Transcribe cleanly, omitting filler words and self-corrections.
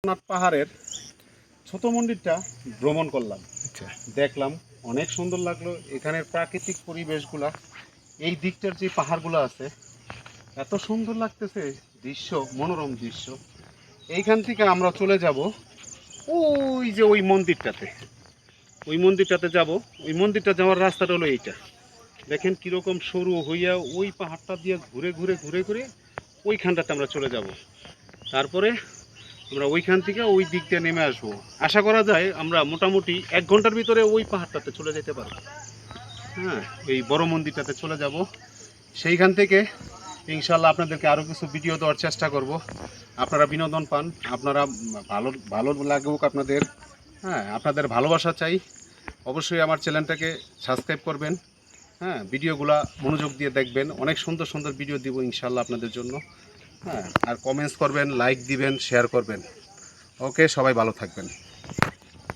নাথ পাহাড়ের ছোট মন্দিরটা ভ্রমণ করলাম, আচ্ছা। দেখলাম, অনেক সুন্দর লাগলো। এখানের প্রাকৃতিক পরিবেশগুলা, এই দিকটার যে পাহাড়গুলো আছে এত সুন্দর লাগতেছে, দৃশ্য মনোরম দৃশ্য। এইখান থেকে আমরা চলে যাব ওই যে ওই মন্দিরটাতে, যাব। ওই মন্দিরটা যাওয়ার রাস্তাটা হলো এইটা, দেখেন কীরকম সরু হইয়া ওই পাহাড়টা দিয়ে ঘুরে ঘুরে ঘুরে ঘুরে ওইখানটাতে আমরা চলে যাব। তারপরে আমরা ওইখান থেকে ওই দিক দিয়ে নেমে আসবো। আশা করা যায় আমরা মোটামুটি 1 ঘন্টার ভিতরে ওই পাহাড়টাতে চলে যেতে পারবো। হ্যাঁ, এই বড় মন্দিরটাতে চলে যাব। সেইখান থেকে ইনশাল্লাহ আপনাদেরকে আরও কিছু ভিডিও দেওয়ার চেষ্টা করব, আপনারা বিনোদন পান, আপনারা ভালো ভালো লাগুক আপনাদের। হ্যাঁ, আপনাদের ভালোবাসা চাই। অবশ্যই আমার চ্যানেলটাকে সাবস্ক্রাইব করবেন। হ্যাঁ, ভিডিওগুলা মনোযোগ দিয়ে দেখবেন, অনেক সুন্দর সুন্দর ভিডিও দিব ইনশাল্লাহ আপনাদের জন্য। হ্যাঁ, আর কমেন্টস করবেন, লাইক দিবেন, শেয়ার করবেন। ওকে, সবাই ভালো থাকবেন।